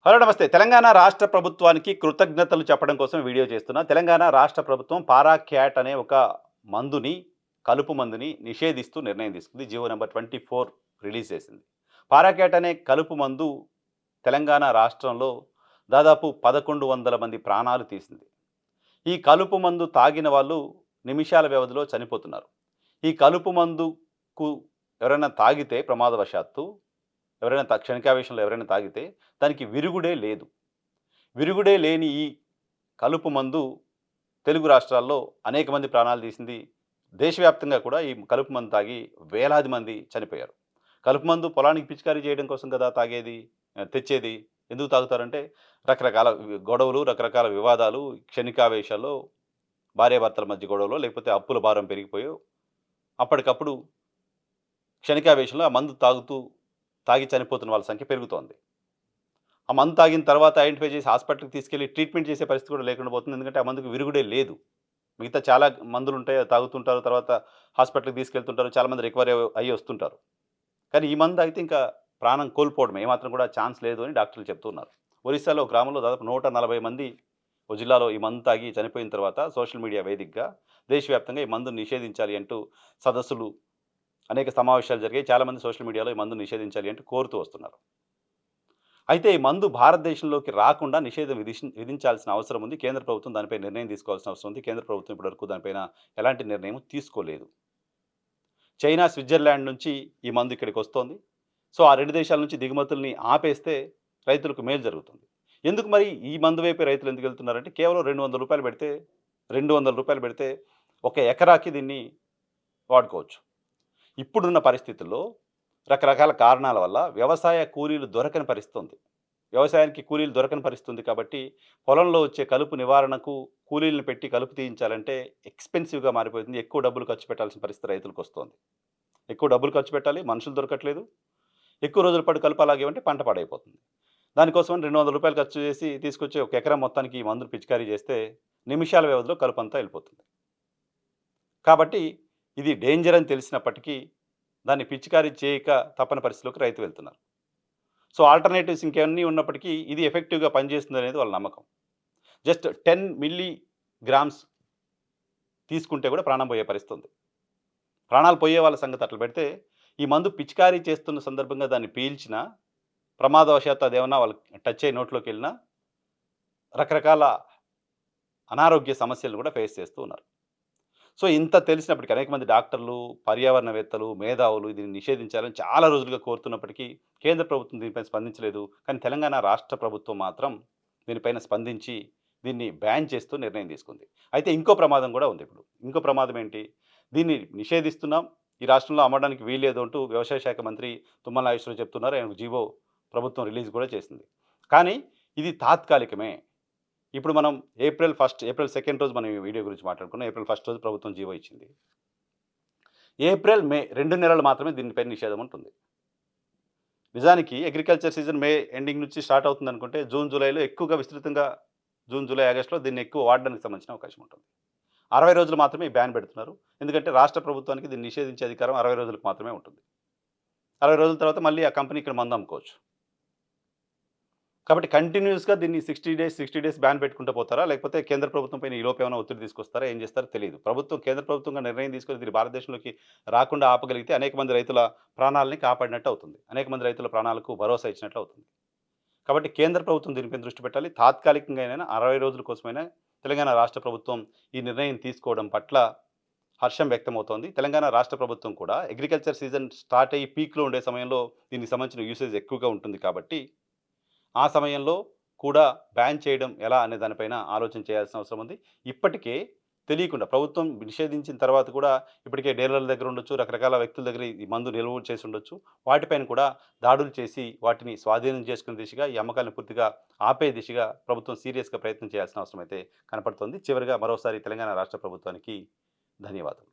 Hello నమస్తే. తెలంగాణ రాష్ట్ర ప్రభుత్వానికి కృతజ్ఞతలు చెప్పడం కోసం వీడియో చేస్తున్నా. తెలంగాణ రాష్ట్ర ప్రభుత్వం పారాక్యాట్ అనే ఒక మందుని, కలుపు మందుని నిషేధిస్తూ నిర్ణయం తీసుకుంది. జీవో నంబర్ 24 రిలీజ్ చేసింది. పారాక్యాట్ అనే కలుపు మందు తెలంగాణ రాష్ట్రంలో దాదాపు 1100 మంది ప్రాణాలు తీసింది. ఈ కలుపు మందు తాగిన వాళ్ళు నిమిషాల వ్యవధిలో చనిపోతున్నారు. ఈ కలుపు మందుకు ఎవరైనా తాగితే ప్రమాదవశాత్తు ఎవరైనా క్షణికావేశంలో ఎవరైనా తాగితే దానికి విరుగుడే లేదు. విరుగుడే లేని ఈ కలుపు మందు తెలుగు రాష్ట్రాల్లో అనేక మంది ప్రాణాలు తీసింది. దేశవ్యాప్తంగా కూడా ఈ కలుపు మందు తాగి వేలాది మంది చనిపోయారు. కలుపు మందు పొలానికి పిచికారీ చేయడం కోసం కదా తాగేది, తెచ్చేది. ఎందుకు తాగుతారంటే రకరకాల గొడవలు, రకరకాల వివాదాలు, క్షణికావేశాల్లో భార్యాభర్తల మధ్య గొడవలో లేకపోతే అప్పుల భారం పెరిగిపోయో అప్పటికప్పుడు క్షణికావేశంలో ఆ మందు తాగి చనిపోతున్న వాళ్ళ సంఖ్య పెరుగుతోంది. ఆ మందు తాగిన తర్వాత ఐడెంటిఫై చేసి హాస్పిటల్‌కి తీసుకెళ్ళి ట్రీట్మెంట్ చేసే పరిస్థితి కూడా లేకుండా పోతుంది. ఎందుకంటే ఆ మందుకి విరుగుడే లేదు. మిగతా చాలా మందులుంటాయి. అవి తాగుతుంటారు. తర్వాత హాస్పిటల్‌కి తీసుకెళ్తుంటారు. చాలామంది రికవరీ అయ్యి వస్తుంటారు. కానీ ఈ మందు తాగితే ఇంకా ప్రాణం కోల్పోవడమే. ఏమాత్రం కూడా ఛాన్స్ లేదు అని డాక్టర్లు చెప్తున్నారు. ఒరిస్సాలో ఒక గ్రామంలో దాదాపు 140 మంది ఓ జిల్లాలో ఈ మందు తాగి చనిపోయిన తర్వాత సోషల్ మీడియా వేదికగా దేశవ్యాప్తంగా ఈ మందుని నిషేధించాలి అంటూ సదస్సులు, అనేక సమావేశాలు జరిగాయి. చాలామంది సోషల్ మీడియాలో ఈ మందుని నిషేధించాలి అంటూ కోరుతూ వస్తున్నారు. అయితే ఈ మందు భారతదేశంలోకి రాకుండా నిషేధం విధించాల్సిన అవసరం ఉంది. కేంద్ర ప్రభుత్వం దానిపై నిర్ణయం తీసుకోవాల్సిన అవసరం ఉంది. కేంద్ర ప్రభుత్వం ఇప్పటివరకు దానిపైన ఎలాంటి నిర్ణయం తీసుకోలేదు. చైనా, స్విట్జర్లాండ్ నుంచి ఈ మందు ఇక్కడికొస్తోంది. సో, ఆ 2 దేశాల నుంచి దిగుమతుల్ని ఆపేస్తే రైతులకు మేలు జరుగుతుంది. ఎందుకు మరి ఈ మందు వైపే రైతులు ఎందుకెళ్తున్నారంటే కేవలం రూ. 200 పెడితే రూ. 200 పెడితే ఒక ఎకరాకి దీన్ని వాడుకోవచ్చు. ఇప్పుడున్న పరిస్థితుల్లో రకరకాల కారణాల వల్ల వ్యవసాయ కూలీలు దొరకని పరిస్థితి ఉంది. వ్యవసాయానికి కూలీలు దొరకని పరిస్థితి ఉంది కాబట్టి పొలంలో వచ్చే కలుపు నివారణకు కూలీలను పెట్టి కలుపు తీయించాలంటే ఎక్స్‌పెన్సివ్‌గా మారిపోతుంది. ఎక్కువ డబ్బులు ఖర్చు పెట్టాల్సిన పరిస్థితి రైతులకొస్తోంది. ఎక్కువ డబ్బులు ఖర్చు పెట్టాలి. మనుషులు దొరకట్లేదు. ఎక్కువ రోజుల పాటు కలుపు అలాగే ఉంటే పంట పాడైపోతుంది. దానికోసమని రూ. 200 ఖర్చు చేసి తీసుకొచ్చి ఒక ఎకరం మొత్తానికి ఈ మందును పిచికారీ చేస్తే నిమిషాల వ్యవధిలో కలుపంతా వెళ్ళిపోతుంది. కాబట్టి ఇది డేంజర్ అని తెలిసినప్పటికీ దాన్ని పిచికారీ చేయక తప్పని పరిస్థితిలోకి రైతు వెళ్తున్నారు. సో, ఆల్టర్‌నేటివ్స్ ఇంకెన్ని ఉన్నప్పటికీ ఇది ఎఫెక్టివ్‌గా పనిచేస్తుందనేది వాళ్ళ నమ్మకం. జస్ట్ 10 మిల్లీ గ్రామ్స్ తీసుకుంటే కూడా ప్రాణం పోయే పరిస్థితి ఉంది. ప్రాణాలు పోయే వాళ్ళ సంగతి అట్లా పెడితే, ఈ మందు పిచికారీ చేస్తున్న సందర్భంగా దాన్ని పీల్చినా, ప్రమాదవశాత్తు అదేమన్నా వాళ్ళకి టచ్ అయ్యి నోట్లోకెళ్ళినా రకరకాల అనారోగ్య సమస్యలను కూడా ఫేస్ చేస్తూ ఉన్నారు. సో, ఇంత తెలిసినప్పటికీ అనేక మంది డాక్టర్లు, పర్యావరణవేత్తలు, మేధావులు దీన్ని నిషేధించాలని చాలా రోజులుగా కోరుతున్నప్పటికీ కేంద్ర ప్రభుత్వం దీనిపైన స్పందించలేదు. కానీ తెలంగాణ రాష్ట్ర ప్రభుత్వం మాత్రం దీనిపైన స్పందించి దీన్ని బ్యాన్ చేస్తూ నిర్ణయం తీసుకుంది. అయితే ఇంకో ప్రమాదం కూడా ఉంది ఇప్పుడు. ఇంకో ప్రమాదం ఏంటి? దీన్ని నిషేధిస్తున్నాం. ఈ రాష్ట్రంలో అమ్మడానికి వీల్లేదు అంటూ వ్యవసాయ శాఖ మంత్రి తుమ్మల నాగేశ్వరరావు చెప్తున్నారు. ఆయన జీవో ప్రభుత్వం రిలీజ్ కూడా చేసింది. కానీ ఇది తాత్కాలికమే. ఇప్పుడు మనం ఏప్రిల్ 2 రోజు మనం ఈ వీడియో గురించి మాట్లాడుకున్నాం. ఏప్రిల్ 1 రోజు ప్రభుత్వం జీవో ఇచ్చింది. ఏప్రిల్, మే 2 నెలలు మాత్రమే దీనిపైన నిషేధం ఉంటుంది. నిజానికి అగ్రికల్చర్ సీజన్ మే ఎండింగ్ నుంచి స్టార్ట్ అవుతుందనుకుంటే జూన్, జూలైలో ఎక్కువగా విస్తృతంగా జూన్, జూలై, ఆగస్టులో దీన్ని ఎక్కువ వాడడానికి సంబంధించిన అవకాశం ఉంటుంది. 60 రోజులు మాత్రమే ఈ బ్యాన్ పెడుతున్నారు. ఎందుకంటే రాష్ట్ర ప్రభుత్వానికి దీన్ని నిషేధించే అధికారం 60 రోజులకు మాత్రమే ఉంటుంది. 60 రోజుల తర్వాత మళ్ళీ ఆ కంపెనీ ఇక్కడ మందు అమ్ముకోవచ్చు. కాబట్టి కంటిన్యూయస్‌గా దీన్ని 60 డేస్ బ్యాన్ పెట్టుకుంటూ పోతారా? లేకపోతే కేంద్ర ప్రభుత్వం పైన ఈలోపు ఏమైనా ఒత్తిడి తీసుకొస్తారా? ఏం చేస్తారో తెలీదు. కేంద్ర ప్రభుత్వంగా నిర్ణయం తీసుకొని దీన్ని భారతదేశంలోకి రాకుండా ఆపగలిగితే అనేక మంది రైతుల ప్రాణాలని కాపాడినట్టు అవుతుంది. అనేక మంది రైతుల ప్రాణాలకు భరోసా ఇచ్చినట్లు అవుతుంది. కాబట్టి కేంద్ర ప్రభుత్వం దీనిపైన దృష్టి పెట్టాలి. తాత్కాలికంగానైనా 60 రోజుల కోసమైనా తెలంగాణ రాష్ట్ర ప్రభుత్వం ఈ నిర్ణయం తీసుకోవడం పట్ల హర్షం వ్యక్తమవుతోంది. తెలంగాణ రాష్ట్ర ప్రభుత్వం కూడా అగ్రికల్చర్ సీజన్ స్టార్ట్ అయ్యి పీక్‌లో ఉండే సమయంలో దీనికి సంబంధించిన యూసేజ్ ఎక్కువగా ఉంటుంది కాబట్టి ఆ సమయంలో కూడా బ్యాన్ చేయడం ఎలా అనే దానిపైన ఆలోచన చేయాల్సిన అవసరం ఉంది. ఇప్పటికే తెలియకుండా ప్రభుత్వం నిషేధించిన తర్వాత కూడా ఇప్పటికే డీలర్ల దగ్గర ఉండొచ్చు, రకరకాల వ్యక్తుల దగ్గర ఈ మందు నిల్వ చేసి ఉండొచ్చు. వాటిపైన కూడా దాడులు చేసి వాటిని స్వాధీనం చేసుకునే దిశగా ఈ అమ్మకాలను పూర్తిగా ఆపే దిశగా ప్రభుత్వం సీరియస్‌గా ప్రయత్నం చేయాల్సిన అవసరం అయితే కనపడుతోంది. చివరిగా మరోసారి తెలంగాణ రాష్ట్ర ప్రభుత్వానికి ధన్యవాదాలు.